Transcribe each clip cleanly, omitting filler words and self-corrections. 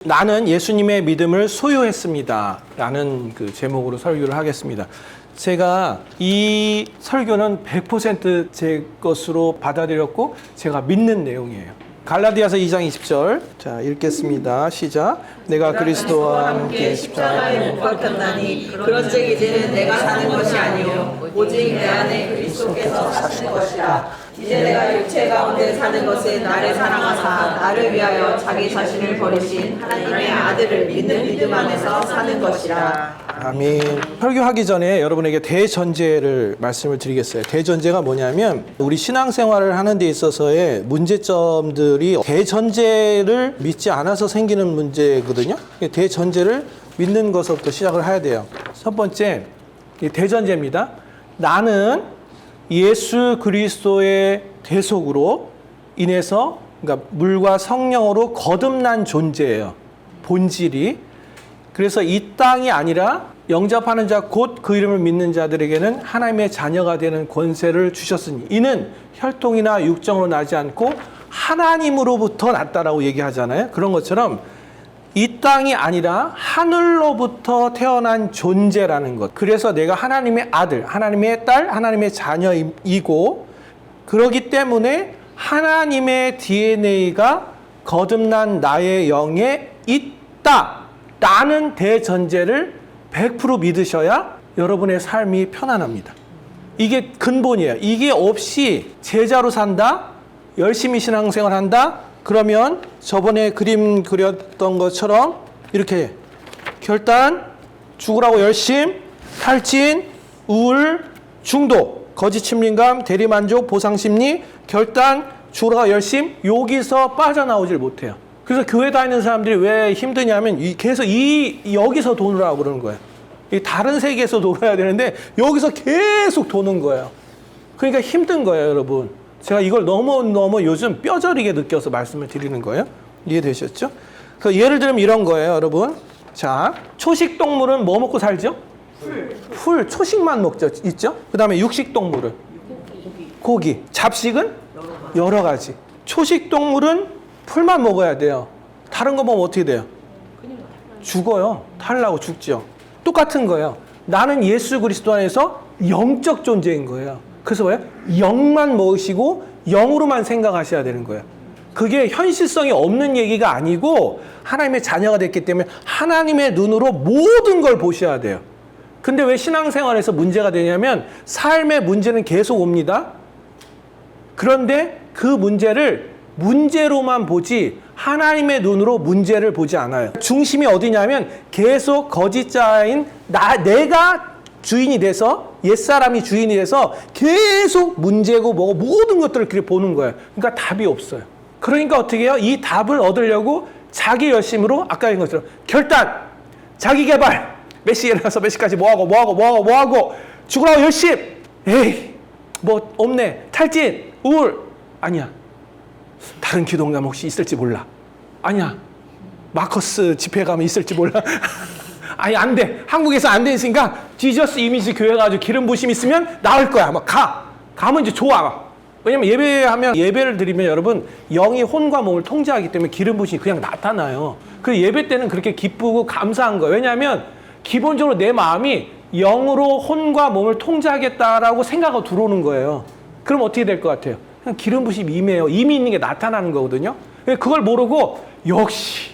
나는 예수님의 믿음을 소유했습니다 라는 그 제목으로 설교를 하겠습니다. 제가 이 설교는 100% 제 것으로 받아들였고 제가 믿는 내용이에요. 갈라디아서 2장 20절 자 읽겠습니다. 시작. 내가 그리스도와 함께 십자가에 못 박혔나니 그런즉 이제는 내가 사는 것이 아니요 오직 내 안에 그리스도께서 사시는 것이라. 이제 내가 육체 가운데 사는 것은 나를 사랑하사 나를 위하여 자기 자신을 버리신 하나님의 아들을 믿는 믿음 안에서 사는 것이라. 아멘. 설교하기 전에 여러분에게 대전제를 말씀을 드리겠어요. 대전제가 뭐냐면 우리 신앙생활을 하는 데 있어서의 문제점들이 대전제를 믿지 않아서 생기는 문제거든요. 대전제를 믿는 것부터 시작을 해야 돼요. 첫 번째 대전제입니다. 나는 예수 그리스도의 대속으로 인해서 그러니까 물과 성령으로 거듭난 존재예요. 본질이. 그래서 이 땅이 아니라 영접하는 자 곧 그 이름을 믿는 자들에게는 하나님의 자녀가 되는 권세를 주셨으니 이는 혈통이나 육정으로 나지 않고 하나님으로부터 났다라고 얘기하잖아요. 그런 것처럼 이 땅이 아니라 하늘로부터 태어난 존재라는 것. 그래서 내가 하나님의 아들, 하나님의 딸, 하나님의 자녀이고 그러기 때문에 하나님의 DNA가 거듭난 나의 영에 있다 라는 대전제를 100% 믿으셔야 여러분의 삶이 편안합니다. 이게 근본이에요. 이게 없이 제자로 산다, 열심히 신앙생활 한다, 그러면 저번에 그림 그렸던 것처럼 이렇게 결단, 죽으라고 열심, 탈진, 우울, 중독, 거짓 침림감, 대리만족, 보상심리, 결단, 죽으라고 열심, 여기서 빠져나오질 못해요. 그래서 교회 다니는 사람들이 왜 힘드냐면 계속 여기서 도느라고 그러는 거예요. 다른 세계에서 놀아야 되는데 여기서 계속 도는 거예요. 그러니까 힘든 거예요, 여러분. 제가 이걸 너무 요즘 뼈저리게 느껴서 말씀을 드리는 거예요. 이해되셨죠? 그래서 예를 들면 이런 거예요, 여러분. 자, 초식 동물은 뭐 먹고 살죠? 풀, 초식만 먹죠, 있죠? 그 다음에 육식 동물은? 고기. 잡식은? 여러 가지. 초식 동물은 풀만 먹어야 돼요. 다른 거 먹으면 어떻게 돼요? 죽어요. 탈나고 죽죠. 똑같은 거예요. 나는 예수 그리스도 안에서 영적 존재인 거예요. 그래서 왜? 영만 먹으시고 영으로만 생각하셔야 되는 거예요. 그게 현실성이 없는 얘기가 아니고 하나님의 자녀가 됐기 때문에 하나님의 눈으로 모든 걸 보셔야 돼요. 근데 왜 신앙생활에서 문제가 되냐면 삶의 문제는 계속 옵니다. 그런데 그 문제를 문제로만 보지 하나님의 눈으로 문제를 보지 않아요. 중심이 어디냐면 계속 거짓자인 내가 주인이 돼서 옛사람이 주인이 돼서 계속 문제고 뭐고 모든 것들을 그렇게 보는 거예요. 그러니까 답이 없어요. 그러니까 어떻게 해요? 이 답을 얻으려고 자기 열심으로 아까 얘기한 것처럼 결단, 자기 개발, 몇 시에 일어나서 몇 시까지 뭐하고 죽으라고 열심. 에이 뭐 없네. 탈진, 우울. 아니야. 다른 기독감 혹시 있을지 몰라. 아니야. 마커스 집회 가면 있을지 몰라. 아니 안 돼. 한국에서 안 되니까 지저스 이미지 교회 가지고 기름 부심 있으면 나을 거야. 막 가면 이제 좋아. 왜냐면 예배를 드리면 여러분 영이 혼과 몸을 통제하기 때문에 기름 부심이 그냥 나타나요. 그 예배 때는 그렇게 기쁘고 감사한 거예요. 왜냐하면 기본적으로 내 마음이 영으로 혼과 몸을 통제하겠다라고 생각하고 들어오는 거예요. 그럼 어떻게 될 것 같아요? 그냥 기름 부심 임해요. 이미 있는 게 나타나는 거거든요. 그걸 모르고 역시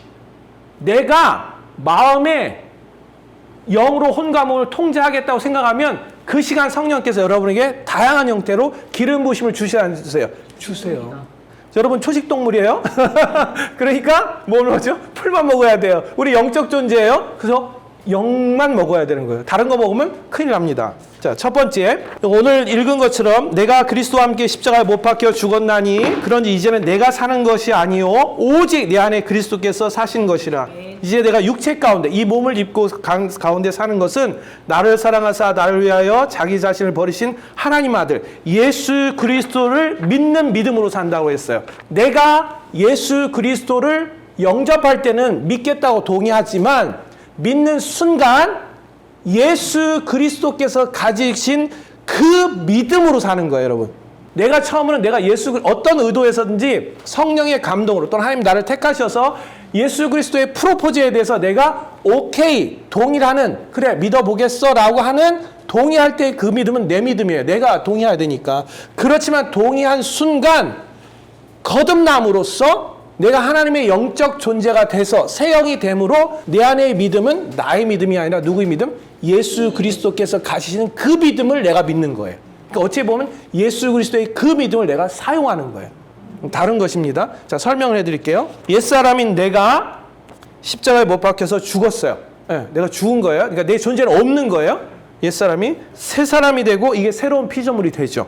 내가 마음에 영으로 혼과 몸을 통제하겠다고 생각하면 그 시간 성령께서 여러분에게 다양한 형태로 기름 부심을 주세요. 여러분 초식 동물이에요. 그러니까 뭘 먹죠? 풀만 먹어야 돼요. 우리 영적 존재예요. 그래서 영만 먹어야 되는 거예요. 다른 거 먹으면 큰일 납니다. 자, 첫 번째, 오늘 읽은 것처럼 내가 그리스도와 함께 십자가에 못 박혀 죽었나니 그런지 이제는 내가 사는 것이 아니요 오직 내 안에 그리스도께서 사신 것이라. 이제 내가 육체 가운데 이 몸을 입고 가운데 사는 것은 나를 사랑하사 나를 위하여 자기 자신을 버리신 하나님 아들 예수 그리스도를 믿는 믿음으로 산다고 했어요. 내가 예수 그리스도를 영접할 때는 믿겠다고 동의하지만 믿는 순간 예수 그리스도께서 가지신 그 믿음으로 사는 거예요, 여러분. 내가 처음으로 내가 어떤 의도에서든지 성령의 감동으로 또는 하나님 나를 택하셔서 예수 그리스도의 프로포즈에 대해서 내가 오케이 동의하는 그래 믿어보겠어 라고 하는 동의할 때 그 믿음은 내 믿음이에요. 내가 동의해야 되니까. 그렇지만 동의한 순간 거듭남으로써 내가 하나님의 영적 존재가 돼서 새 영이 됨으로 내 안의 믿음은 나의 믿음이 아니라 누구의 믿음? 예수 그리스도께서 가지시는 그 믿음을 내가 믿는 거예요. 그러니까 어찌 보면 예수 그리스도의 그 믿음을 내가 사용하는 거예요. 다른 것입니다. 자, 설명을 해드릴게요. 옛사람인 내가 십자가에 못 박혀서 죽었어요. 네, 내가 죽은 거예요. 그러니까 내 존재는 없는 거예요. 옛사람이 새 사람이 되고 이게 새로운 피조물이 되죠.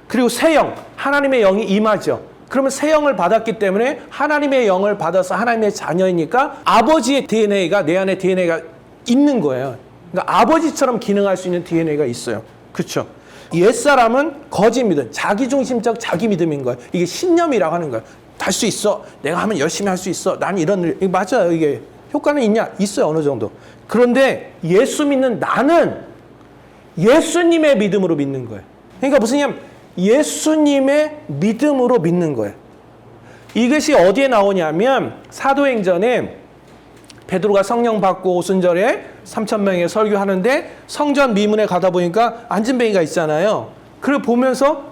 그리고 새 영, 하나님의 영이 임하죠. 그러면 새 영을 받았기 때문에 하나님의 영을 받아서 하나님의 자녀이니까 아버지의 DNA가 내 안에 DNA가 있는 거예요. 그러니까 아버지처럼 기능할 수 있는 DNA가 있어요. 그렇죠? 옛사람은 거짓 믿음, 자기중심적 자기 믿음인 거예요. 이게 신념이라고 하는 거예요. 할 수 있어. 내가 하면 열심히 할 수 있어. 난 이런 일. 이게 맞아요. 이게 효과는 있냐? 있어요. 어느 정도. 그런데 예수 믿는 나는 예수님의 믿음으로 믿는 거예요. 그러니까 무슨 얘기냐면 예수님의 믿음으로 믿는 거예요. 이것이 어디에 나오냐면 사도행전에 베드로가 성령 받고 오순절에 3,000명에 설교하는데 성전 미문에 가다 보니까 안진뱅이가 있잖아요. 그걸 보면서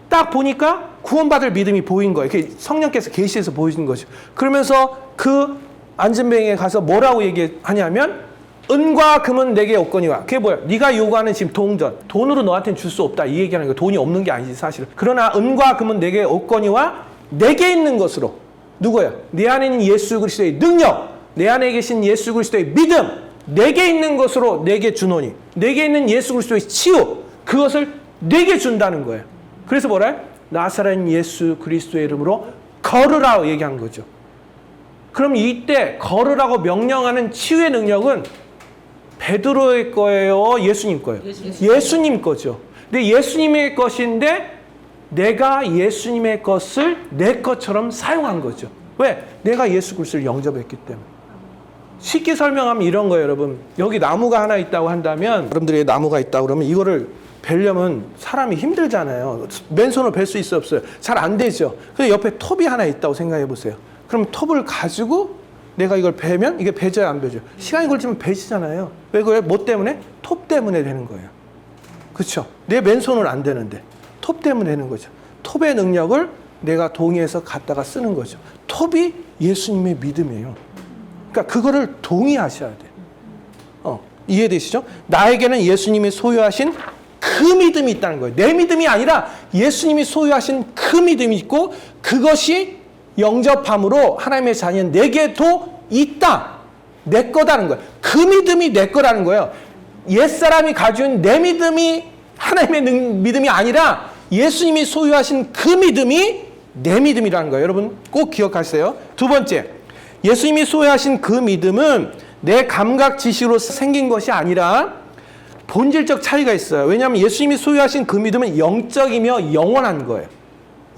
딱 보니까 구원받을 믿음이 보인 거예요. 성령께서 계시해서 보여준 거죠. 그러면서 그 안진뱅이에 가서 뭐라고 얘기하냐면 은과 금은 내게 없거니와. 그게 뭐야? 네가 요구하는 지금 동전, 돈으로 너한테는 줄 수 없다. 이 얘기하는 거야. 돈이 없는 게 아니지 사실은. 그러나 은과 금은 내게 없거니와 내게 있는 것으로. 누구야? 내 안에 있는 예수 그리스도의 능력, 내 안에 계신 예수 그리스도의 믿음, 내게 있는 것으로 내게 주노니. 내게 있는 예수 그리스도의 치유, 그것을 내게 준다는 거예요. 그래서 뭐래? 나사렛 예수 그리스도의 이름으로 걸으라고 얘기한 거죠. 그럼 이때 걸으라고 명령하는 치유의 능력은 베드로의 거예요? 예수님 거예요? 예수님 거죠. 근데 예수님의 것인데 내가 예수님의 것을 내 것처럼 사용한 거죠. 왜? 내가 예수 그리스도를 영접했기 때문에. 쉽게 설명하면 이런 거예요, 여러분. 여기 나무가 하나 있다고 한다면 여러분들이 나무가 있다고 그러면 이거를 베려면 사람이 힘들잖아요. 맨손으로 벨 수 있어요, 없어요? 잘 안 되죠. 그래서 옆에 톱이 하나 있다고 생각해 보세요. 그럼 톱을 가지고 내가 이걸 베면 이게 베져야 안 베져요? 시간이 걸리면 베지잖아요. 왜 그래요? 뭐 때문에? 톱 때문에 되는 거예요. 그렇죠? 내 맨손은 안 되는데 톱 때문에 되는 거죠. 톱의 능력을 내가 동의해서 갖다가 쓰는 거죠. 톱이 예수님의 믿음이에요. 그러니까 그거를 동의하셔야 돼요. 이해되시죠? 나에게는 예수님이 소유하신 그 믿음이 있다는 거예요. 내 믿음이 아니라 예수님이 소유하신 그 믿음이 있고 그것이 영접함으로 하나님의 자녀는 내게도 있다. 내 거다는 거예요. 그 믿음이 내 거라는 거예요. 옛사람이 가진 내 믿음이 하나님의 믿음이 아니라 예수님이 소유하신 그 믿음이 내 믿음이라는 거예요. 여러분 꼭 기억하세요. 두 번째, 예수님이 소유하신 그 믿음은 내 감각 지식으로 생긴 것이 아니라 본질적 차이가 있어요. 왜냐하면 예수님이 소유하신 그 믿음은 영적이며 영원한 거예요.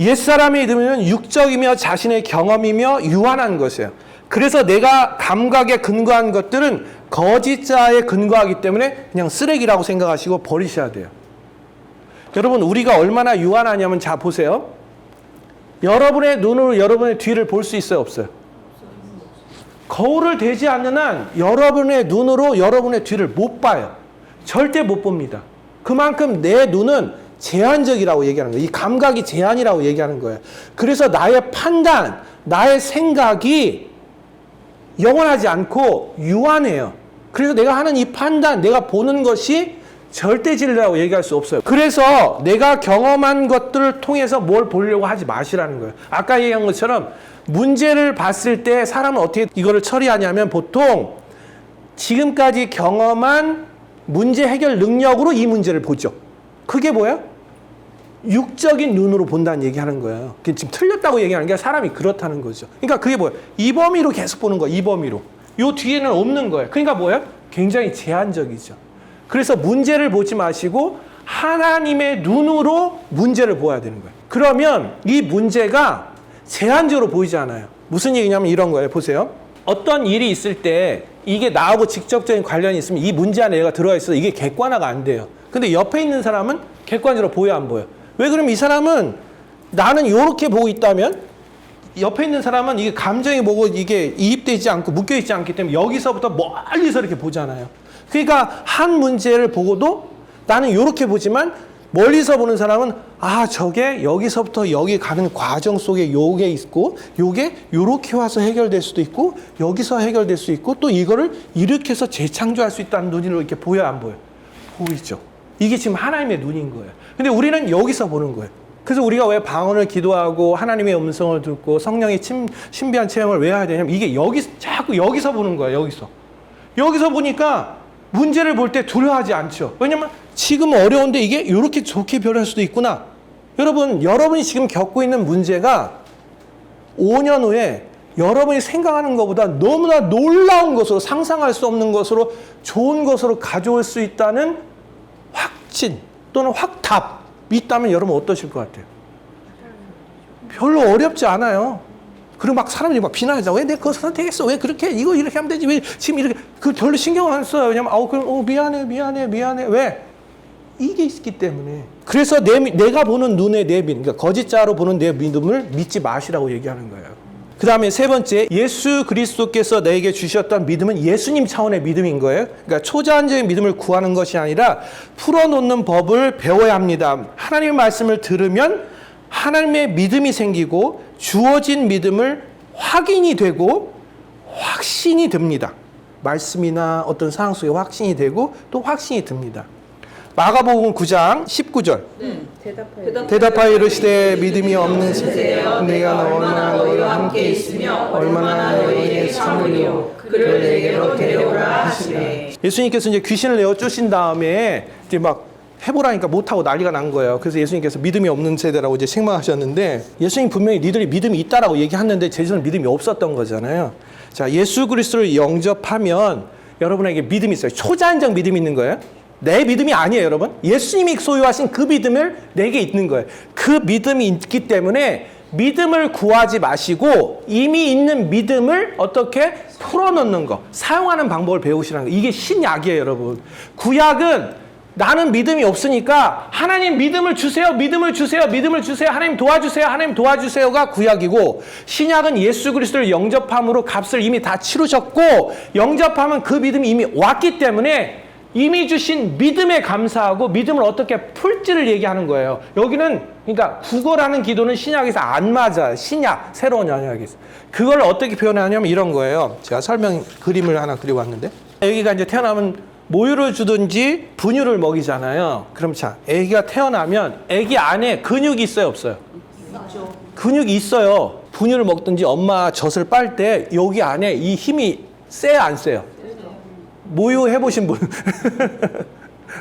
옛사람의 믿음은 육적이며 자신의 경험이며 유한한 것이에요. 그래서 내가 감각에 근거한 것들은 거짓자에 근거하기 때문에 그냥 쓰레기라고 생각하시고 버리셔야 돼요. 여러분 우리가 얼마나 유한하냐면 자 보세요. 여러분의 눈으로 여러분의 뒤를 볼 수 있어요, 없어요? 거울을 대지 않는 한 여러분의 눈으로 여러분의 뒤를 못 봐요. 절대 못 봅니다. 그만큼 내 눈은 제한적이라고 얘기하는 거예요. 이 감각이 제한이라고 얘기하는 거예요. 그래서 나의 판단, 나의 생각이 영원하지 않고 유한해요. 그래서 내가 하는 이 판단, 내가 보는 것이 절대 진리라고 얘기할 수 없어요. 그래서 내가 경험한 것들을 통해서 뭘 보려고 하지 마시라는 거예요. 아까 얘기한 것처럼 문제를 봤을 때 사람은 어떻게 이거를 처리하냐면 보통 지금까지 경험한 문제 해결 능력으로 이 문제를 보죠. 그게 뭐야? 육적인 눈으로 본다는 얘기하는 거예요. 지금 틀렸다고 얘기하는 게 사람이 그렇다는 거죠. 그러니까 그게 뭐야? 이 범위로 계속 보는 거야. 이 범위로. 요 뒤에는 없는 거예요. 그러니까 뭐야? 굉장히 제한적이죠. 그래서 문제를 보지 마시고 하나님의 눈으로 문제를 보아야 되는 거예요. 그러면 이 문제가 제한적으로 보이지 않아요. 무슨 얘기냐면 이런 거예요. 보세요. 어떤 일이 있을 때 이게 나하고 직접적인 관련이 있으면 이 문제 안에 얘가 들어가 있어서 이게 객관화가 안 돼요. 근데 옆에 있는 사람은 객관적으로 보여 안 보여? 왜 그러면 이 사람은 나는 이렇게 보고 있다면 옆에 있는 사람은 이게 감정이 뭐고 이게 이입되지 않고 묶여있지 않기 때문에 여기서부터 멀리서 이렇게 보잖아요. 그러니까 한 문제를 보고도 나는 이렇게 보지만 멀리서 보는 사람은 아 저게 여기서부터 여기 가는 과정 속에 요게 있고 요게 요렇게 와서 해결될 수도 있고 여기서 해결될 수 있고 또 이거를 이렇게 해서 재창조할 수 있다는 눈으로 이렇게 보여요 안 보여요? 보이죠. 이게 지금 하나님의 눈인 거예요. 근데 우리는 여기서 보는 거예요. 그래서 우리가 왜 방언을 기도하고 하나님의 음성을 듣고 성령의 신비한 체험을 왜 해야 되냐면 이게 자꾸 여기서 보는 거예요. 여기서 보니까 문제를 볼 때 두려워하지 않죠. 왜냐면 지금 어려운데 이게 이렇게 좋게 변할 수도 있구나. 여러분이 지금 겪고 있는 문제가 5년 후에 여러분이 생각하는 것보다 너무나 놀라운 것으로 상상할 수 없는 것으로 좋은 것으로 가져올 수 있다는 확신 또는 확답이 있다면 여러분 어떠실 것 같아요? 별로 어렵지 않아요. 그리고 막 사람들이 막 비난하잖아. 왜 내가 그거 선택했어? 왜 그렇게 이거 이렇게 하면 되지? 왜 지금 이렇게 그 별로 신경 안 써요. 왜냐면 그럼 미안해. 왜? 이게 있기 때문에. 그래서 내가 보는 눈의 내 믿음, 그러니까 거짓자로 보는 내 믿음을 믿지 마시라고 얘기하는 거예요. 그 다음에 세 번째, 예수 그리스도께서 내게 주셨던 믿음은 예수님 차원의 믿음인 거예요. 그러니까 초자연적인 믿음을 구하는 것이 아니라 풀어놓는 법을 배워야 합니다. 하나님의 말씀을 들으면 하나님의 믿음이 생기고 주어진 믿음을 확인이 되고 확신이 듭니다. 말씀이나 어떤 상황 속에 확신이 되고 또 확신이 듭니다. 마가복음 9장 19절. 대답하여 이르시되 믿음이 없는 세대여 내가 얼마나 너희와 함께 있으며 얼마나 너희에게 참으리요 그를 내게로 데려오라 하시네. 예수님께서 이제 귀신을 내어 쫓으신 다음에 이제 막 해보라니까 못하고 난리가 난 거예요. 그래서 예수님께서 믿음이 없는 세대라고 이제 책망하셨는데 예수님 분명히 니들이 믿음이 있다라고 얘기하는데 제자는 믿음이 없었던 거잖아요. 자, 예수 그리스도를 영접하면 여러분에게 믿음이 있어요. 초자연적 믿음이 있는 거예요. 내 믿음이 아니에요, 여러분. 예수님이 소유하신 그 믿음을 내게 있는 거예요. 그 믿음이 있기 때문에 믿음을 구하지 마시고 이미 있는 믿음을 어떻게 풀어놓는 거, 사용하는 방법을 배우시라는 거. 이게 신약이에요, 여러분. 구약은 나는 믿음이 없으니까 하나님 믿음을 주세요. 하나님 도와주세요가 구약이고 신약은 예수 그리스도를 영접함으로 값을 이미 다 치르셨고 영접하면 그 믿음이 이미 왔기 때문에 이미 주신 믿음에 감사하고 믿음을 어떻게 풀지를 얘기하는 거예요. 여기는 그러니까 국어라는 기도는 신약에서 안 맞아요. 신약, 새로운 언약에서. 그걸 어떻게 표현하냐면 이런 거예요. 제가 그림을 하나 그려왔는데 여기가 이제 태어나면 모유를 주든지 분유를 먹이잖아요. 그럼 자, 아기가 태어나면 아기 안에 근육이 있어요, 없어요? 있죠. 근육이 있어요. 분유를 먹든지 엄마 젖을 빨 때 여기 안에 이 힘이 세요, 안 세요? 모유 해보신 분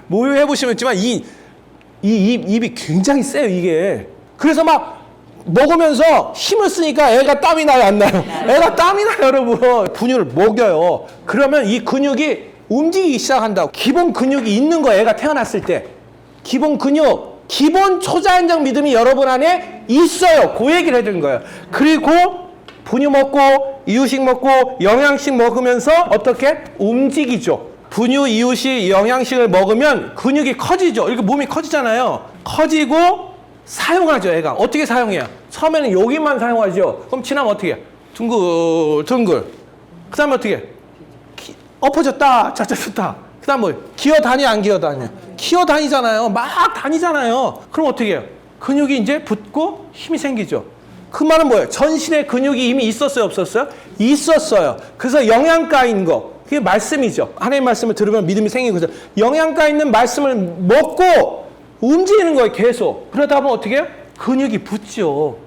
모유 해보시면 있지만 입이 굉장히 세요, 이게. 그래서 막 먹으면서 힘을 쓰니까 애가 땀이 나요, 안 나요? 애가 땀이 나요, 여러분. 분유를 먹여요. 그러면 이 근육이 움직이기 시작한다고. 기본 근육이 있는 거예요, 애가 태어났을 때. 기본 근육, 기본 초자연적 믿음이 여러분 안에 있어요. 그 얘기를 해드린 거예요. 그리고 분유 먹고 이유식 먹고 영양식 먹으면서 어떻게 움직이죠. 분유, 이유식, 영양식을 먹으면 근육이 커지죠. 이렇게 몸이 커지잖아요. 커지고 사용하죠, 애가. 어떻게 사용해요? 처음에는 여기만 사용하죠. 그럼 지나면 어떻게 해요? 둥글. 그 다음에 어떻게 해요? 엎어졌다, 짜짜졌다. 그 다음 뭐 기어다니, 안 기어다니? 기어다니잖아요. 막 다니잖아요. 그럼 어떻게 해요? 근육이 이제 붙고 힘이 생기죠. 그 말은 뭐예요? 전신에 근육이 이미 있었어요, 없었어요? 있었어요. 그래서 영양가인 거, 그게 말씀이죠. 하나님의 말씀을 들으면 믿음이 생기고, 그래서 영양가 있는 말씀을 먹고 움직이는 거예요, 계속. 그러다 보면 어떻게 해요? 근육이 붙죠.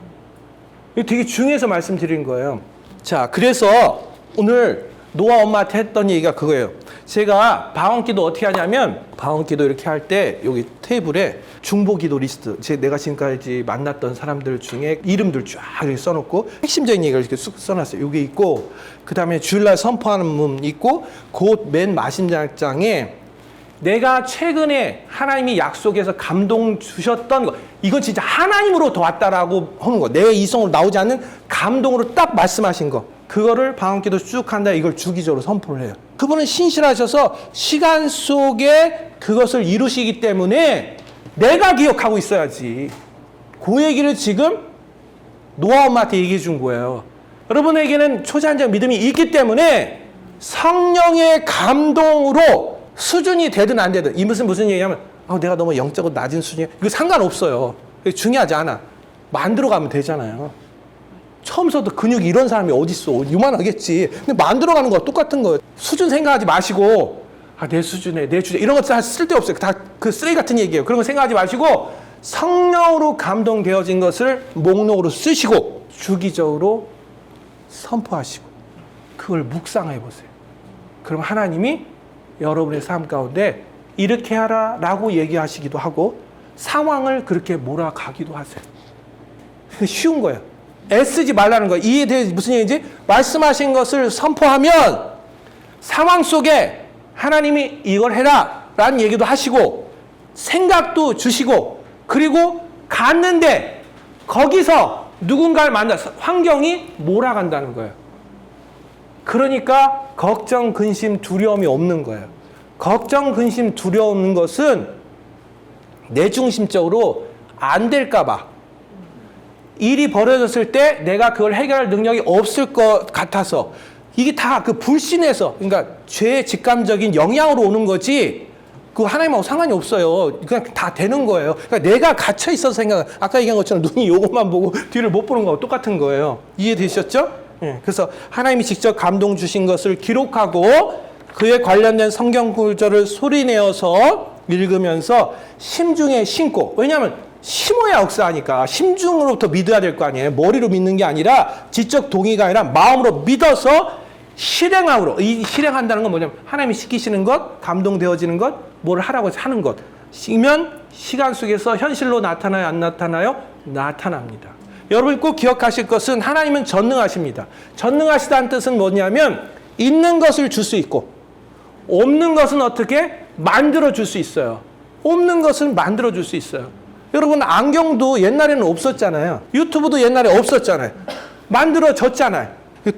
이거 되게 중요해서 말씀드린 거예요. 자, 그래서 오늘 노아 엄마한테 했던 얘기가 그거예요. 제가 방언기도 어떻게 하냐면 방언기도 이렇게 할 때 여기 테이블에 중보기도 리스트, 내가 지금까지 만났던 사람들 중에 이름들 쫙 이렇게 써놓고 핵심적인 얘기를 이렇게 쑥 써놨어요. 여기 있고 그 다음에 주일날 선포하는 문 있고 곧 맨 마지막장에 내가 최근에 하나님이 약속해서 감동 주셨던 거, 이건 진짜 하나님으로부터 왔다라고 하는 거, 내 이성으로 나오지 않는 감동으로 딱 말씀하신 거, 그거를 방언기도 쭉 한다. 이걸 주기적으로 선포를 해요. 그분은 신실하셔서 시간 속에 그것을 이루시기 때문에 내가 기억하고 있어야지. 그 얘기를 지금 노아 엄마한테 얘기해 준 거예요. 여러분에게는 초자연적 믿음이 있기 때문에 성령의 감동으로 수준이 되든 안 되든, 이 무슨 얘기냐면 내가 너무 영적으로 낮은 수준이야, 이거 상관없어요. 중요하지 않아. 만들어가면 되잖아요. 처음부터 근육이 이런 사람이 어딨어. 유만하겠지. 근데 만들어가는 거와 똑같은 거예요. 수준 생각하지 마시고 내 수준에 내 주제 이런 거 다 쓸데없어요. 다 그 쓰레기 같은 얘기예요. 그런 거 생각하지 마시고 성령으로 감동되어진 것을 목록으로 쓰시고 주기적으로 선포하시고 그걸 묵상해 보세요. 그럼 하나님이 여러분의 삶 가운데 이렇게 하라 라고 얘기하시기도 하고 상황을 그렇게 몰아가기도 하세요. 쉬운 거예요. 애쓰지 말라는 거예요. 이에 대해 무슨 얘기인지, 말씀하신 것을 선포하면 상황 속에 하나님이 이걸 해라 라는 얘기도 하시고 생각도 주시고, 그리고 갔는데 거기서 누군가를 만나서 환경이 몰아간다는 거예요. 그러니까 걱정, 근심, 두려움이 없는 거예요. 걱정, 근심, 두려움 없는 것은 내 중심적으로 안 될까 봐, 일이 벌어졌을 때 내가 그걸 해결할 능력이 없을 것 같아서, 이게 다 그 불신에서, 그러니까 죄의 직감적인 영향으로 오는 거지 그거 하나님하고 상관이 없어요. 그냥 다 되는 거예요. 그러니까 내가 갇혀 있어서 생각, 아까 얘기한 것처럼 눈이 요것만 보고 뒤를 못 보는 거하고 똑같은 거예요. 이해되셨죠? 예. 그래서 하나님이 직접 감동 주신 것을 기록하고 그에 관련된 성경 구절을 소리내어서 읽으면서 심중에 심고, 왜냐하면 심어야 역사하니까 심중으로부터 믿어야 될 거 아니에요. 머리로 믿는 게 아니라 지적 동의가 아니라 마음으로 믿어서 실행함으로, 이 실행한다는 건 뭐냐면 하나님이 시키시는 것, 감동되어지는 것, 뭘 하라고 하는 것 이면 시간 속에서 현실로 나타나요, 안 나타나요? 나타납니다. 여러분 꼭 기억하실 것은 하나님은 전능하십니다. 전능하시다는 뜻은 뭐냐면 있는 것을 줄 수 있고 없는 것은 어떻게 만들어 줄 수 있어요. 없는 것은 만들어 줄 수 있어요. 여러분 안경도 옛날에는 없었잖아요. 유튜브도 옛날에 없었잖아요. 만들어졌잖아요.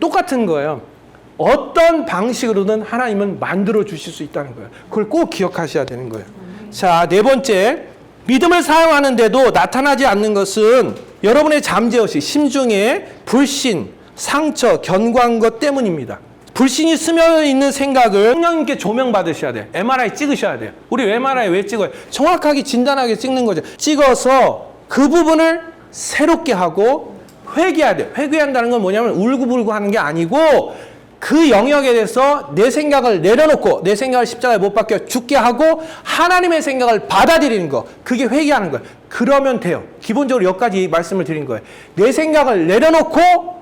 똑같은 거예요. 어떤 방식으로든 하나님은 만들어 주실 수 있다는 거예요. 그걸 꼭 기억하셔야 되는 거예요. 자, 네 번째, 믿음을 사용하는데도 나타나지 않는 것은 여러분의 잠재의식, 심중에 불신, 상처, 견고한 것 때문입니다. 불신이 스며 있는 생각을 성령님께 조명받으셔야 돼요. MRI 찍으셔야 돼요. 우리 MRI 왜 찍어요? 정확하게 진단하게 찍는 거죠. 찍어서 그 부분을 새롭게 하고 회개해야 돼요. 회개한다는 건 뭐냐면 울고불고 하는 게 아니고 그 영역에 대해서 내 생각을 내려놓고 내 생각을 십자가에 못 박혀 죽게 하고 하나님의 생각을 받아들이는 거, 그게 회개하는 거예요. 그러면 돼요. 기본적으로 여기까지 말씀을 드린 거예요. 내 생각을 내려놓고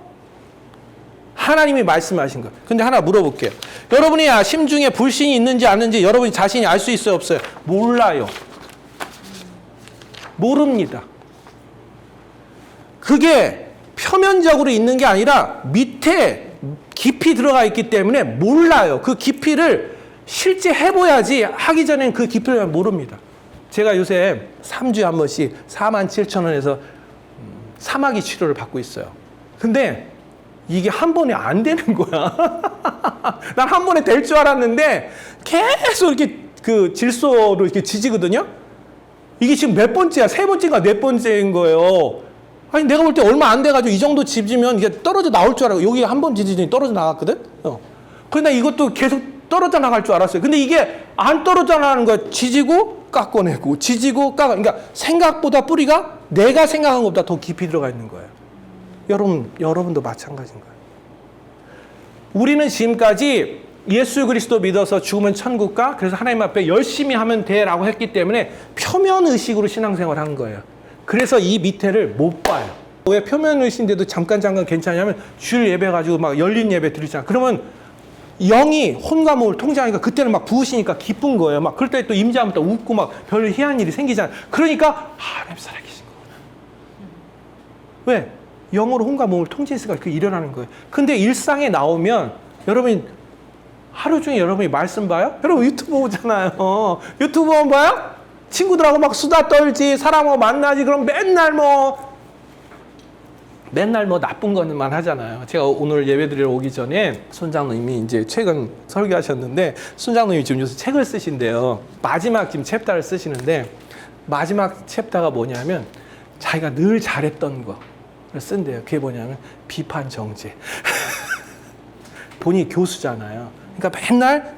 하나님이 말씀하신 거예요. 근데 하나 물어볼게요. 여러분이 심중에 불신이 있는지 없는지 여러분이 자신이 알 수 있어요, 없어요? 몰라요. 모릅니다. 그게 표면적으로 있는 게 아니라 밑에 깊이 들어가 있기 때문에 몰라요. 그 깊이를 실제 해봐야지 하기 전엔 그 깊이를 모릅니다. 제가 요새 3주에 한 번씩 47,000원에서 사마귀 치료를 받고 있어요. 근데 이게 한 번에 안 되는 거야. 난 한 번에 될 줄 알았는데 계속 이렇게 그 질소로 이렇게 지지거든요. 이게 지금 몇 번째야? 세 번째인가 네 번째인 거예요. 아니 내가 볼 때 얼마 안 돼가지고 이 정도 지지면 이게 떨어져 나올 줄 알고, 여기 한 번 지지더니 떨어져 나갔거든. 그런데 이것도 계속 떨어져 나갈 줄 알았어요. 근데 이게 안 떨어져 나가는 거야. 지지고 깎아내고 지지고 깎아. 그러니까 생각보다 뿌리가 내가 생각한 것보다 더 깊이 들어가 있는 거예요. 여러분도 마찬가지인 거예요. 우리는 지금까지 예수 그리스도 믿어서 죽으면 천국 가, 그래서 하나님 앞에 열심히 하면 돼라고 했기 때문에 표면 의식으로 신앙생활을 한 거예요. 그래서 이 밑에를 못 봐요. 왜 표면 의식인데도 잠깐 괜찮냐면 주일 예배 가지고 막 열린 예배 드리잖아. 그러면 영이 혼과 몸을 통제하니까 그때는 막 부으시니까 기쁜 거예요. 막 그럴 때 또 임재하면 또 웃고 막 별 희한한 일이 생기잖아. 그러니까 하나님 살아계신 거구나. 왜? 영으로 혼과 몸을 통제했으니까 그 일어나는 거예요. 근데 일상에 나오면 여러분 하루 중에 여러분이 말씀 봐요? 여러분 유튜브 보잖아요. 유튜브만 봐요? 친구들하고 막 수다 떨지, 사람하고 만나지, 그럼 맨날 뭐 나쁜 것만 하잖아요. 제가 오늘 예배 드리러 오기 전에 손장로님이 이제 최근 설교하셨는데, 손장로님이 지금 요새 책을 쓰신대요. 마지막 지금 챕터를 쓰시는데, 마지막 챕터가 뭐냐면 자기가 늘 잘했던 거를 쓴대요. 그게 뭐냐면 비판 정제. 본인이 교수잖아요. 그러니까 맨날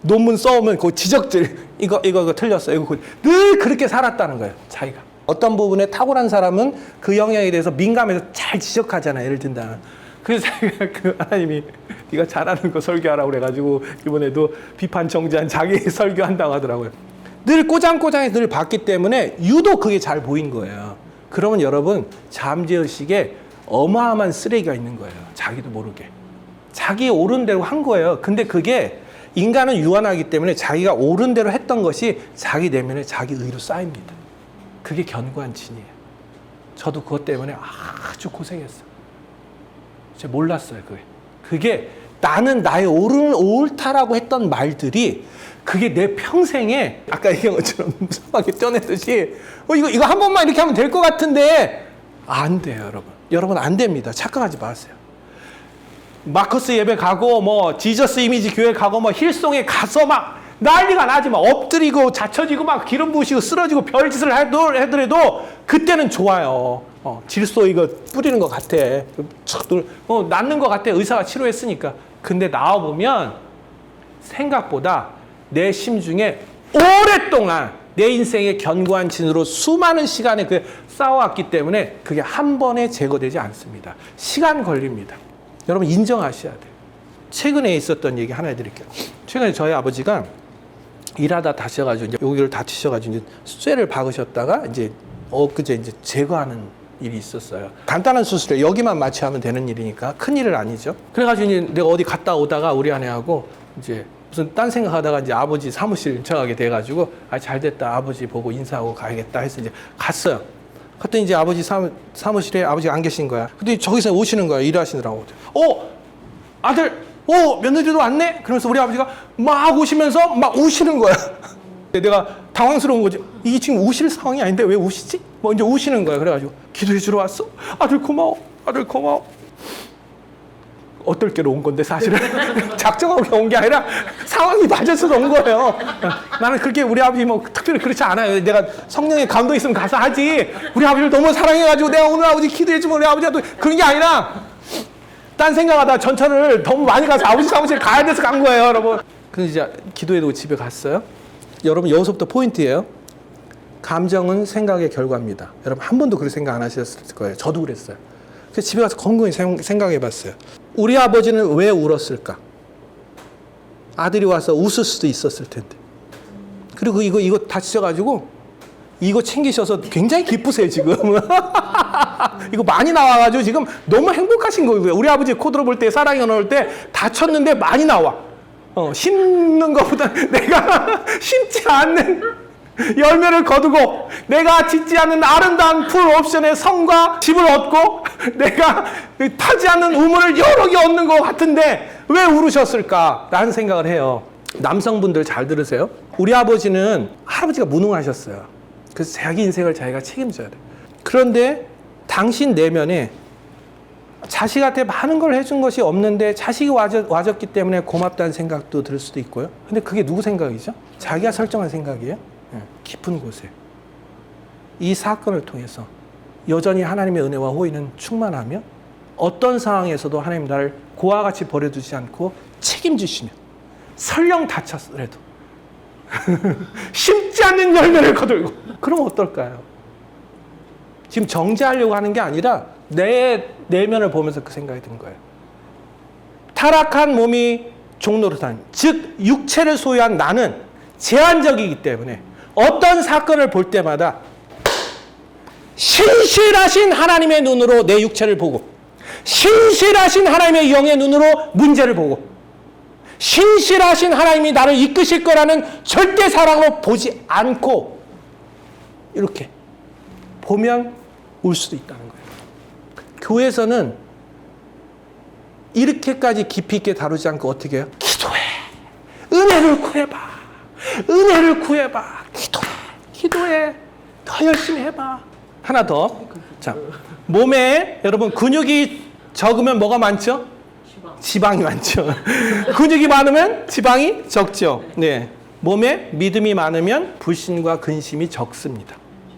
논문 써오면 그 지적질 이거 틀렸어. 이거 늘 그렇게 살았다는 거예요. 자기가 어떤 부분에 탁월한 사람은 그 영역에 대해서 민감해서 잘 지적하잖아요. 예를 든다면. 그래서 자기가 그 하나님이 네가 잘하는 거 설교하라고 그래가지고 이번에도 비판 정제한 자기 설교한다고 하더라고요. 늘 꼬장꼬장해서 늘 봤기 때문에 유독 그게 잘 보인 거예요. 그러면 여러분 잠재의식에 어마어마한 쓰레기가 있는 거예요. 자기도 모르게. 자기 옳은 대로 한 거예요. 근데 그게 인간은 유한하기 때문에 자기가 옳은 대로 했던 것이 자기 내면에 자기 의로 쌓입니다. 그게 견고한 진이에요. 저도 그것 때문에 아주 고생했어요. 제가 몰랐어요. 그게 나는 나의 옳다라고 했던 말들이 그게 내 평생에 아까 얘기한 것처럼 소박하게 떼어내듯이 이거 한 번만 이렇게 하면 될 것 같은데 안 돼요, 여러분. 여러분 안 됩니다. 착각하지 마세요. 마커스 예배 가고 뭐 지저스 이미지 교회 가고 뭐 힐송에 가서 막 난리가 나지 막 엎드리고 자처지고 막 기름 부으시고 쓰러지고 별짓을 해더라도 그때는 좋아요. 질소 이거 뿌리는 것 같아. 낫는 것 같아. 의사가 치료했으니까. 근데 나와보면 생각보다 내 심중에 오랫동안 내 인생의 견고한 진으로 수많은 시간에 쌓아왔기 때문에 그게 한 번에 제거되지 않습니다. 시간 걸립니다. 여러분 인정하셔야 돼요. 최근에 있었던 얘기 하나 해드릴게요. 최근에 저희 아버지가 일하다 다치셔가지고 이제 여기를 다치셔가지고 이제 쇠를 박으셨다가 이제 엊그제 이제 제거하는 일이 있었어요. 간단한 수술에 여기만 마취하면 되는 일이니까 큰 일은 아니죠. 그래가지고 이제 내가 어디 갔다 오다가 우리 아내하고 이제 무슨 딴 생각하다가 이제 아버지 사무실 인척하게 돼가지고 잘 됐다 아버지 보고 인사하고 가야겠다 해서 이제 갔어요. 그랬더니 이제 아버지 사무실에 아버지가 안 계신 거야. 근데 저기서 오시는 거야. 일하시느라고. 아들, 며느리도 왔네? 그러면서 우리 아버지가 막 오시면서 막 우시는 거야. 내가 당황스러운 거지. 이게 지금 우실 상황이 아닌데 왜 우시지? 뭐 이제 우시는 거야. 그래가지고 기도해 주러 왔어? 아들 고마워. 아들 고마워. 어떨 게로 온 건데 사실은 작정하고 온 게 아니라 상황이 맞아서 온 거예요. 나는 그렇게 우리 아버지 뭐 특별히 그렇지 않아요. 내가 성령의 감동 있으면 가서 하지. 우리 아버지를 너무 사랑해가지고 내가 오늘 아버지 기도해주면 우리 아버지가 또 그런 게 아니라 딴 생각하다 전철을 너무 많이 가서 아버지 사무실 가야 돼서 간 거예요, 여러분. 그래서 이제 기도해도 집에 갔어요. 여러분 여기서부터 포인트예요. 감정은 생각의 결과입니다. 여러분 한 번도 그렇게 생각 안 하셨을 거예요. 저도 그랬어요. 그래서 집에 가서 곰곰이 생각해 봤어요. 우리 아버지는 왜 울었을까? 아들이 와서 웃을 수도 있었을 텐데. 그리고 이거 다치셔가지고 이거 챙기셔서 굉장히 기쁘세요, 지금. 이거 많이 나와가지고 지금 너무 행복하신 거고요. 우리 아버지 코드로 볼 때, 사랑이 넣을 때 다쳤는데 많이 나와. 심는 것보다 내가 심지 않는 열매를 거두고 내가 짓지 않는 아름다운 풀 옵션의 성과 집을 얻고 내가 타지 않는 우물을 여러 개 얻는 것 같은데 왜 울으셨을까? 라는 생각을 해요. 남성분들 잘 들으세요. 우리 아버지는 할아버지가 무능하셨어요. 그래서 자기 인생을 자기가 책임져야 돼요. 그런데 당신 내면에 자식한테 많은 걸 해준 것이 없는데 자식이 와줬기 때문에 고맙다는 생각도 들 수도 있고요. 근데 그게 누구 생각이죠? 자기가 설정한 생각이에요. 깊은 곳에. 이 사건을 통해서 여전히 하나님의 은혜와 호의는 충만하며 어떤 상황에서도 하나님 나를 고와 같이 버려두지 않고 책임지시며 설령 다쳤더라도 심지 않는 열매를 거들고 그럼 어떨까요? 지금 정죄하려고 하는 게 아니라 내 내면을 보면서 그 생각이 든 거예요. 타락한 몸이 종노릇한 즉 육체를 소유한 나는 제한적이기 때문에 어떤 사건을 볼 때마다 신실하신 하나님의 눈으로 내 육체를 보고 신실하신 하나님의 영의 눈으로 문제를 보고 신실하신 하나님이 나를 이끄실 거라는 절대 사랑으로 보지 않고 이렇게 보면 울 수도 있다는 거예요. 교회에서는 이렇게까지 깊이 있게 다루지 않고 어떻게 해요? 기도해. 은혜를 구해봐. 은혜를 구해봐. 기도해. 더 열심히 해봐. 하나 더. 자, 몸에 여러분 근육이 적으면 뭐가 많죠? 지방이 많죠. 근육이 많으면 지방이 적죠. 네. 몸에 믿음이 많으면 불신과 근심이 적습니다.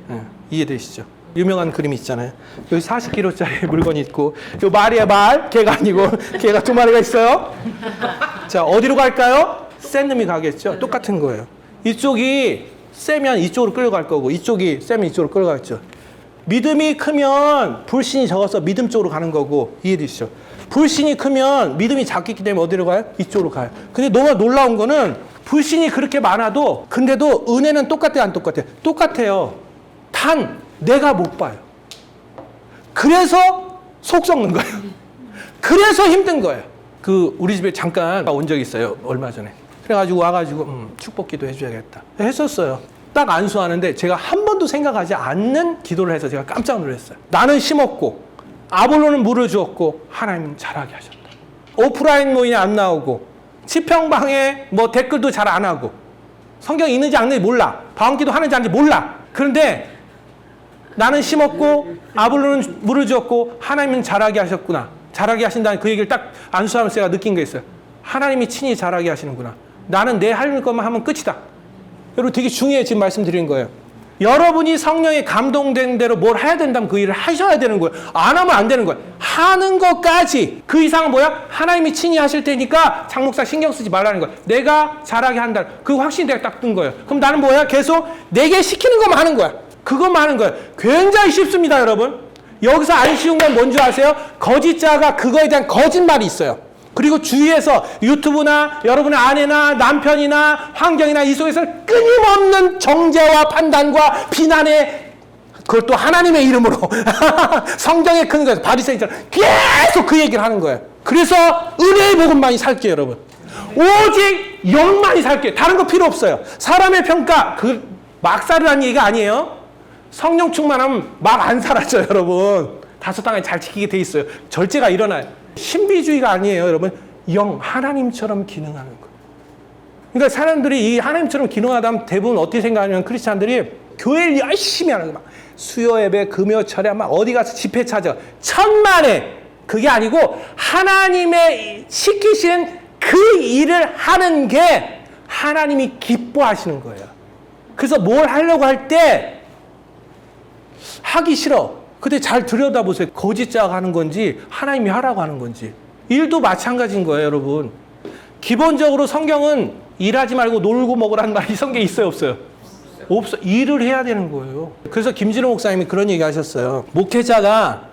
네. 이해되시죠? 유명한 그림이 있잖아요. 여기 40kg짜리 물건이 있고 요 말이야 말, 개가 아니고 개가 두 마리가 있어요. 자, 어디로 갈까요? 센 놈이 가겠죠. 똑같은 거예요. 이쪽이 세면 이쪽으로 끌려갈 거고 이쪽이 세면 이쪽으로 끌려가겠죠. 믿음이 크면 불신이 적어서 믿음 쪽으로 가는 거고, 이해되시죠? 불신이 크면 믿음이 작기 때문에 어디로 가요? 이쪽으로 가요. 근데 너무 놀라운 거는 불신이 그렇게 많아도 근데도 은혜는 똑같아요, 안 똑같아요? 똑같아요. 단 내가 못 봐요. 그래서 속 썩는 거예요. 그래서 힘든 거예요. 우리 집에 잠깐 온 적이 있어요, 얼마 전에. 그래가지고 와가지고 축복 기도 해줘야겠다 했었어요. 딱 안수하는데 제가 한 번도 생각하지 않는 기도를 해서 제가 깜짝 놀랐어요. 나는 심었고 아볼로는 물을 주었고 하나님은 자라게 하셨다. 오프라인 모임에 안 나오고 치평방에 뭐 댓글도 잘 안 하고 성경이 있는지 안 있는지 몰라. 방언기도 하는지 안 하는지 몰라. 그런데 나는 심었고 아볼로는 물을 주었고 하나님은 자라게 하셨구나. 자라게 하신다는 그 얘기를 딱 안수하면서 제가 느낀 게 있어요. 하나님이 친히 자라게 하시는구나. 나는 내 할 것만 하면 끝이다. 여러분 되게 중요해 지금 말씀드린 거예요. 여러분이 성령에 감동된 대로 뭘 해야 된다면 그 일을 하셔야 되는 거예요. 안 하면 안 되는 거예요. 하는 것까지. 그 이상은 뭐야? 하나님이 친히 하실 테니까 장 목사 신경 쓰지 말라는 거예요. 내가 잘하게 한다. 그 확신이 내가 딱 든 거예요. 그럼 나는 뭐야? 계속 내게 시키는 것만 하는 거야. 그것만 하는 거예요. 굉장히 쉽습니다, 여러분. 여기서 안 쉬운 건 뭔지 아세요? 거짓자가 그거에 대한 거짓말이 있어요. 그리고 주위에서 유튜브나 여러분의 아내나 남편이나 환경이나 이 속에서 끊임없는 정죄와 판단과 비난의 그걸 또 하나님의 이름으로 성경에 큰 거에서 바리새인처럼 계속 그 얘기를 하는 거예요. 그래서 은혜의 복음만이 살게요, 여러분. 오직 영만이 살게요. 다른 거 필요 없어요. 사람의 평가 막 살으라는 얘기가 아니에요. 성령 충만하면 막 안 살았죠, 여러분. 다섯 당에 잘 지키게 돼 있어요. 절제가 일어나요. 신비주의가 아니에요, 여러분. 영, 하나님처럼 기능하는 거. 그러니까 사람들이 이 하나님처럼 기능하다면 대부분 어떻게 생각하냐면 크리스찬들이 교회를 열심히 하는 거 막 수요 예배, 금요 철야 막 어디 가서 집회 찾아. 천만에 그게 아니고 하나님의 시키시는 그 일을 하는 게 하나님이 기뻐하시는 거예요. 그래서 뭘 하려고 할 때 하기 싫어. 근데 잘 들여다보세요. 거짓자가 하는 건지 하나님이 하라고 하는 건지. 일도 마찬가지인 거예요, 여러분. 기본적으로 성경은 일하지 말고 놀고 먹으라는 말이 성경에 있어요, 없어요? 없어. 일을 해야 되는 거예요. 그래서 김진호 목사님이 그런 얘기 하셨어요. 목회자가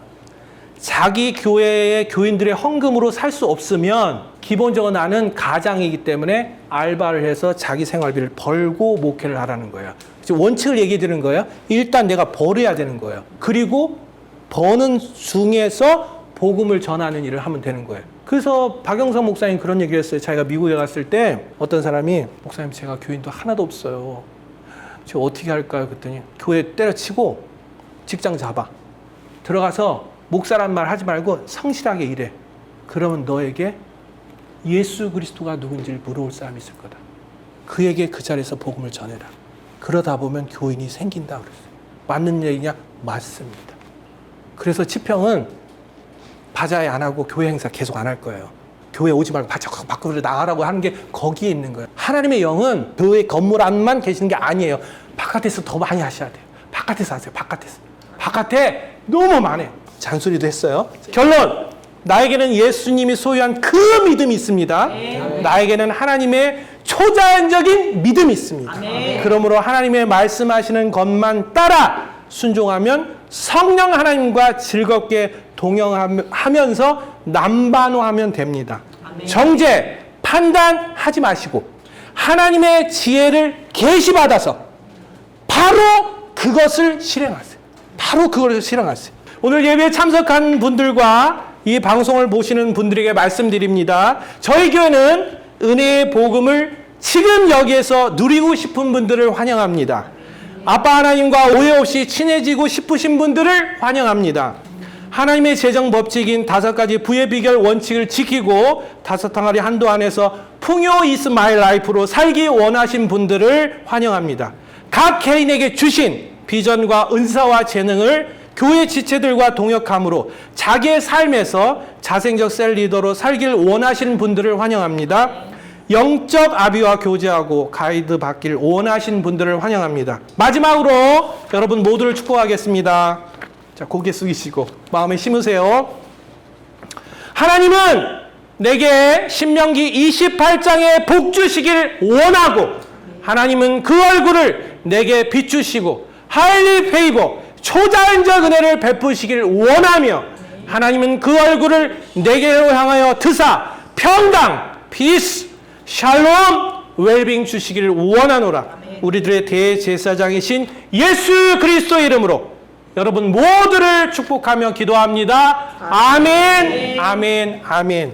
자기 교회의 교인들의 헌금으로 살 수 없으면 기본적으로 나는 가장이기 때문에 알바를 해서 자기 생활비를 벌고 목회를 하라는 거예요. 원칙을 얘기해 드리는 거예요. 일단 내가 벌어야 되는 거예요. 그리고 버는 중에서 복음을 전하는 일을 하면 되는 거예요. 그래서 박영성 목사님 그런 얘기를 했어요. 자기가 미국에 갔을 때 어떤 사람이 목사님 제가 교인도 하나도 없어요. 제가 어떻게 할까요? 그랬더니 교회 때려치고 직장 잡아. 들어가서 목사란 말 하지 말고 성실하게 일해. 그러면 너에게 예수 그리스도가 누군지를 물어볼 사람이 있을 거다. 그에게 그 자리에서 복음을 전해라. 그러다 보면 교인이 생긴다 그랬어요. 맞는 얘기냐? 맞습니다. 그래서 치평은 바자회 안 하고 교회 행사 계속 안 할 거예요. 교회 오지 말고 밖으로 나가라고 하는 게 거기에 있는 거예요. 하나님의 영은 교회 건물 안만 계시는 게 아니에요. 바깥에서 더 많이 하셔야 돼요. 바깥에서 하세요. 바깥에서. 바깥에 너무 많아요. 잔소리도 했어요. 결론! 나에게는 예수님이 소유한 그 믿음이 있습니다. 나에게는 하나님의 초자연적인 믿음이 있습니다. 그러므로 하나님의 말씀하시는 것만 따라 순종하면 성령 하나님과 즐겁게 동행하면서 남반호하면 됩니다. 정죄, 판단하지 마시고 하나님의 지혜를 계시받아서 바로 그것을 실행하세요. 바로 그것을 실행하세요. 오늘 예배에 참석한 분들과 이 방송을 보시는 분들에게 말씀드립니다. 저희 교회는 은혜의 복음을 지금 여기에서 누리고 싶은 분들을 환영합니다. 아빠 하나님과 오해 없이 친해지고 싶으신 분들을 환영합니다. 하나님의 재정 법칙인 5가지 부의 비결 원칙을 지키고 5항아리 한도 안에서 풍요 is my life로 살기 원하신 분들을 환영합니다. 각 개인에게 주신 비전과 은사와 재능을 교회 지체들과 동역함으로 자기의 삶에서 자생적 셀 리더로 살길 원하시는 분들을 환영합니다. 영적 아비와 교제하고 가이드 받길 원하시는 분들을 환영합니다. 마지막으로 여러분 모두를 축복하겠습니다. 자, 고개 숙이시고 마음에 심으세요. 하나님은 내게 신명기 28장에 복 주시길 원하고 하나님은 그 얼굴을 내게 비추시고 하일리 페이버 초자연적 은혜를 베푸시길 원하며 하나님은 그 얼굴을 내게로 향하여 드사 평강, 피스, 샬롬, 웰빙 주시기를 원하노라. 우리들의 대제사장이신 예수 그리스도의 이름으로 여러분 모두를 축복하며 기도합니다. 아멘, 아멘, 아멘.